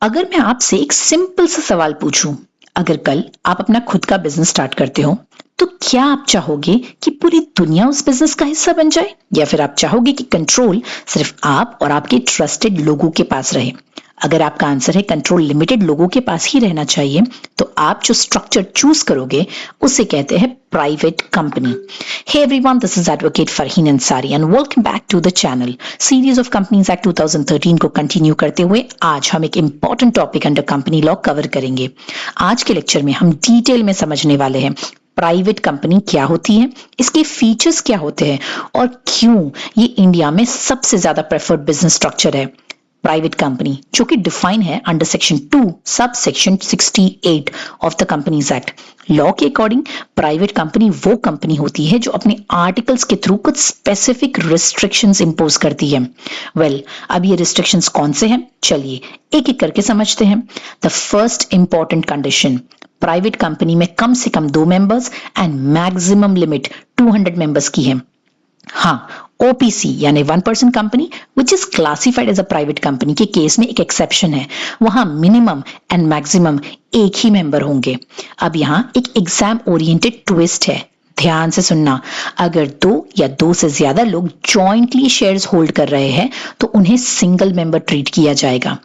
अगर मैं आपसे एक सिंपल सा सवाल पूछूं, अगर कल आप अपना खुद का बिजनेस स्टार्ट करते हो, तो क्या आप चाहोगे कि पूरी दुनिया उस बिजनेस का हिस्सा बन जाए, या फिर आप चाहोगे कि कंट्रोल सिर्फ आप और आपके ट्रस्टेड लोगों के पास रहे? अगर आपका आंसर है कंट्रोल लिमिटेड लोगों के पास ही रहना चाहिए, तो आप जो स्ट्रक्चर चूज करोगे उसे कहते हैं private company. Hey everyone, this is Advocate Farheen Ansari and welcome back to the channel. Series of Companies Act 2013 को कंटिन्यू करते हुए आज हम एक important topic under company law cover करेंगे। आज के लेक्चर में हम डिटेल में समझने वाले हैं प्राइवेट कंपनी क्या होती है, इसके फीचर्स क्या होते हैं और क्यों ये इंडिया में सबसे ज्यादा प्रेफर्ड बिजनेस स्ट्रक्चर है। प्राइवेट कंपनी जो कि डिफाइन है under section 2 sub section 68 of the companies act. Law के अकॉर्डिंग प्राइवेट कंपनी वो कंपनी होती है जो अपने आर्टिकल्स के थ्रू कुछ स्पेसिफिक रिस्ट्रिक्शंस इंपोज करती है। अब ये रिस्ट्रिक्शंस कौन से हैं, चलिए एक एक करके समझते हैं। The first important condition, private company में कम से कम 2 members and maximum limit 200 members की है। हाँ, ओपीसी यानी 1% company which is classified as a private company के केस में एक एक्सेप्शन है, वहां मिनिमम एंड मैक्सिमम एक ही मेंबर होंगे। अब यहां एक एग्जाम ओरिएंटेड ट्विस्ट है, ध्यान से सुनना। अगर 2 या 2 से ज्यादा लोग जॉइंटली शेयर्स होल्ड कर रहे हैं तो उन्हें सिंगल मेंबर ट्रीट किया जाएगा।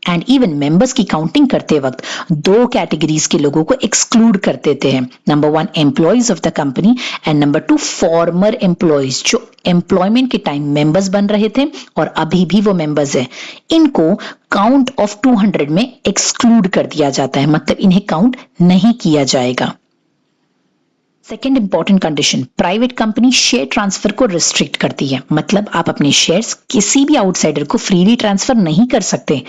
एंड इवन मेंबर्स की काउंटिंग करते वक्त 2 कैटेगरीज के लोगों को एक्सक्लूड कर देते हैं। Number 1 employees of the company and number 2 farmer employees जो एम्प्लॉयमेंट के टाइम मेंबर्स बन रहे थे और अभी भी वो मेंबर्स है। इनको काउंट ऑफ 200 में एक्सक्लूड कर दिया जाता है, मतलब इन्हें काउंट नहीं किया जाएगा। Second important condition, private company share transfer को रिस्ट्रिक्ट करती है, मतलब आप अपने शेयर्स किसी भी आउटसाइडर को फ्रीली ट्रांसफर नहीं कर सकते।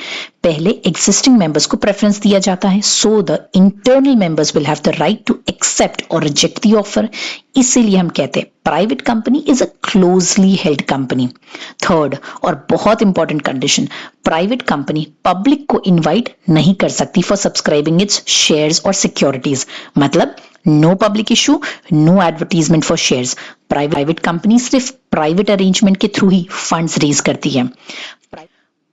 पहले एग्जिस्टिंग मेंबर्स को प्रेफरेंस दिया जाता है, so the internal members will have the right to accept और रिजेक्ट द ऑफर। इसीलिए हम कहते हैं private company is a closely held company. Third और बहुत important condition, private company public को इनवाइट नहीं कर सकती फॉर सब्सक्राइबिंग इट्स शेयर्स और सिक्योरिटीज, मतलब no public issue, no advertisement for shares. Private company सिर्फ प्राइवेट अरेंजमेंट के थ्रू ही फंड्स रेज करती है।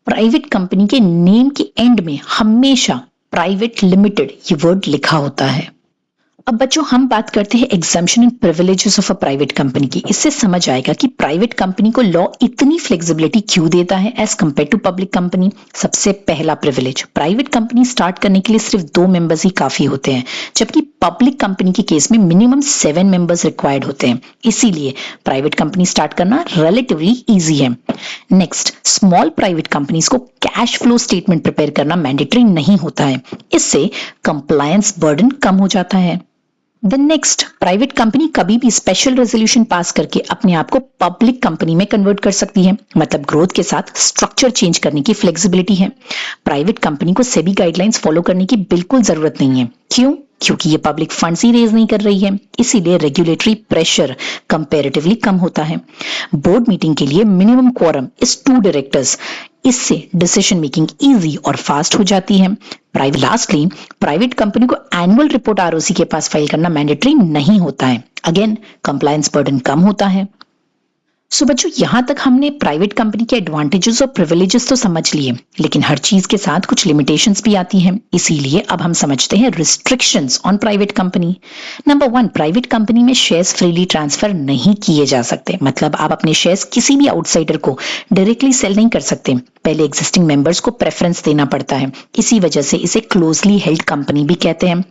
प्राइवेट कंपनी के नेम के एंड में हमेशा प्राइवेट लिमिटेड ये वर्ड लिखा होता है। अब बच्चों हम बात करते हैं exemption and privileges of a private company की। इससे समझ आएगा कि प्राइवेट कंपनी को लॉ इतनी फ्लेक्सिबिलिटी क्यों देता है as compare to public company. सबसे पहला प्रिविलेज, प्राइवेट कंपनी स्टार्ट करने के लिए सिर्फ 2 मेंबर्स ही काफी होते हैं, जबकि पब्लिक कंपनी के केस में मिनिमम 7 मेंबर्स रिक्वायर्ड होते हैं। इसीलिए प्राइवेट कंपनी स्टार्ट करना रिलेटिवली इजी है। नेक्स्ट, स्मॉल प्राइवेट कंपनीज को कैश फ्लो स्टेटमेंट प्रिपेयर करना मैंडेटरी नहीं होता है, इससे कंप्लायंस बर्डन कम हो जाता है। द नेक्स्ट, प्राइवेट कंपनी कभी भी स्पेशल रेजोल्यूशन पास करके अपने आप को पब्लिक कंपनी में कन्वर्ट कर सकती है, मतलब ग्रोथ के साथ स्ट्रक्चर चेंज करने की फ्लेक्सिबिलिटी है। प्राइवेट कंपनी को सेबी गाइडलाइंस फॉलो करने की बिल्कुल जरूरत नहीं है। क्यों? क्योंकि ये पब्लिक फंड्स ही रेज नहीं कर रही है, इसीलिए रेगुलेटरी प्रेशर कंपैरेटिवली कम होता है। बोर्ड मीटिंग के लिए मिनिमम क्वोरम इज 2 डायरेक्टर्स, इससे डिसीजन मेकिंग इजी और फास्ट हो जाती है। लास्टली, प्राइवेट कंपनी को एनुअल रिपोर्ट आरओसी के पास फाइल करना मैंडेटरी नहीं होता है। अगेन, कंप्लायंस बर्डन कम होता है। सो बच्चों, यहां तक हमने प्राइवेट कंपनी के एडवांटेजेस और प्रिविलेजेस तो समझ लिए, लेकिन हर चीज के साथ कुछ लिमिटेशंस भी आती हैं। इसीलिए अब हम समझते हैं restrictions on private company. Number 1, private company में शेयर्स फ्रीली ट्रांसफर नहीं किए जा सकते, मतलब आप अपने शेयर्स किसी भी आउटसाइडर को डायरेक्टली सेल नहीं कर सकते। पहले एग्जिस्टिंग मेंबर्स को प्रेफरेंस देना पड़ता है, इसी वजह से इसे क्लोजली हेल्ड कंपनी भी कहते हैं।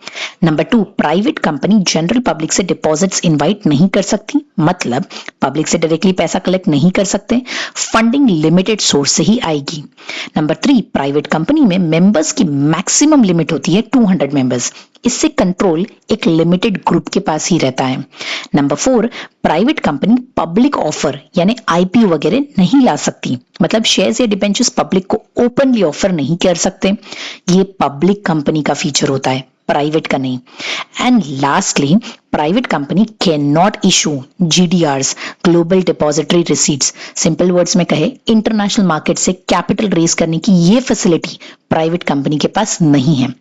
Number 2, private company general public से डिपॉजिट्स इनवाइट नहीं कर सकती, मतलब पब्लिक से डायरेक्टली पैसा कलेक्ट नहीं कर सकते, फंडिंग लिमिटेड सोर्स से ही आएगी। नंबर 3, प्राइवेट कंपनी में मेंबर्स की मैक्सिमम लिमिट होती है 200 मेंबर्स, इससे कंट्रोल एक लिमिटेड ग्रुप के पास ही रहता है। Number 4, private company public offer यानी आईपीओ वगैरह नहीं ला सकती, मतलब शेयर्स या डिबेंचर्स पब्लिक को ओपनली ऑफर नहीं कर सकते। ये पब्लिक कंपनी का फीचर होता है, प्राइवेट का नहीं। And lastly, private company can not issue GDRs, global depository receipts. Simple words में कहे, इंटरनेशनल मार्केट से कैपिटल रेज करने की ये फैसिलिटी प्राइवेट कंपनी के पास नहीं है।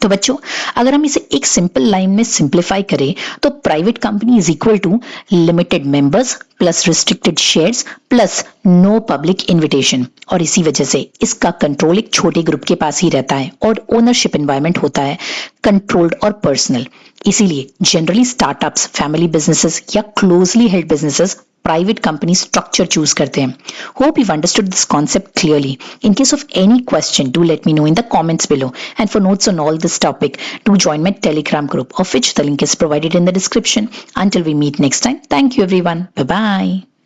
तो बच्चों, अगर हम इसे एक सिंपल लाइन में सिंप्लीफाई करें तो private company is equal to limited members plus restricted shares plus no public invitation. और इसी वजह से इसका कंट्रोल एक छोटे ग्रुप के पास ही रहता है और ओनरशिप एनवायरनमेंट होता है कंट्रोल्ड और पर्सनल। इसीलिए जनरली स्टार्टअप्स, फैमिली बिजनेसेस या closely held businesses private company structure choose करते हैं। Hope you've understood this concept clearly. In case of any question, do let me know in the comments below. And for notes on all this topic, do join my Telegram group, of which the link is provided in the description. Until we meet next time, thank you everyone. Bye bye.